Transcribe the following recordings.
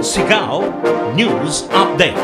Sigaw News Update.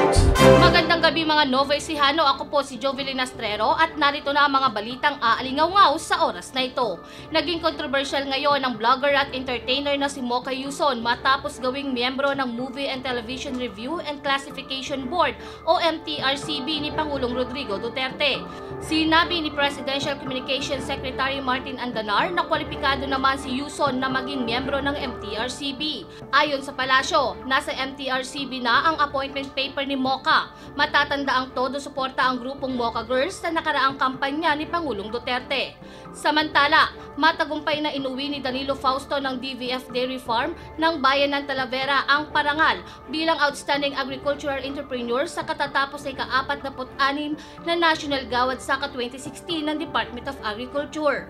Magandang gabi mga Nova Ecijano, ako po si Jovelyn Astrero at narito na ang mga balitang aalingaw-ngaw sa oras na ito. Naging controversial ngayon ang vlogger at entertainer na si Mocha Yuson matapos gawing miyembro ng Movie and Television Review and Classification Board o MTRCB ni Pangulong Rodrigo Duterte. Sinabi ni Presidential Communications Secretary Martin Andanar na kwalipikado naman si Yuson na maging miyembro ng MTRCB. Ayon sa palasyo, nasa MTRCB na ang appointment paper ni Mocha. Matatanda ang todo suporta ang grupong Mocha Girls sa nakaraang kampanya ni Pangulong Duterte. Samantala, matagumpay na inuwi ni Danilo Fausto ng DVF Dairy Farm ng Bayan ng Talavera ang parangal bilang Outstanding Agricultural Entrepreneur sa katatapos ay ka-46 na National Gawad Saka 2016 ng Department of Agriculture.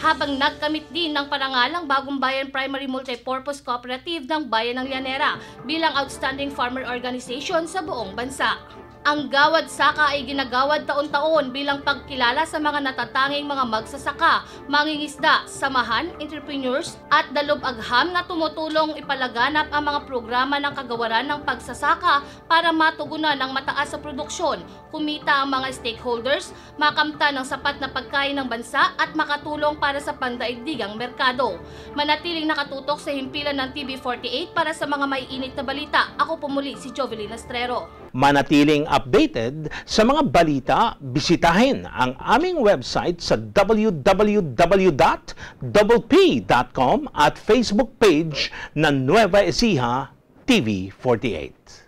Habang nagkamit din ng parangal ang Bagong Bayan Primary Multipurpose Cooperative ng Bayan ng Llanera bilang Outstanding Farmer Organization sa buong bansa. Ang Gawad Saka ay ginagawad taon-taon bilang pagkilala sa mga natatanging mga magsasaka, mangingisda, samahan, entrepreneurs at dalub-agham na tumutulong ipalaganap ang mga programa ng kagawaran ng pagsasaka para matugunan ang mataas sa produksyon, kumita ang mga stakeholders, makamta ng sapat na pagkain ng bansa at makatulong para sa pandaigdigang merkado. Manatiling nakatutok sa himpilan ng TV48 para sa mga maiinit na balita. Ako po muli si Jovelyn Astrero. Manatiling updated sa mga balita, bisitahin ang aming website sa www.doubleph.com at Facebook page ng Nueva Ecija TV48.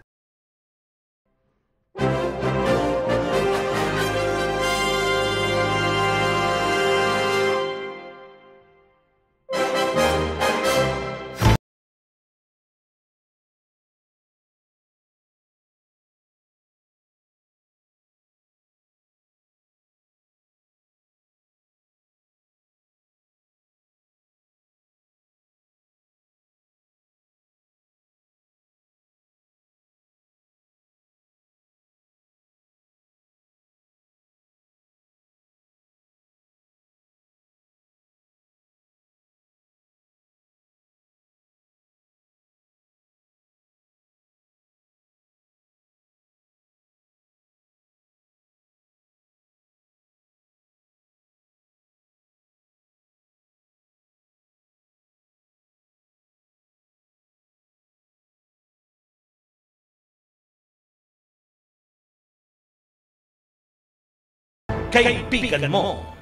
Kaibigan mo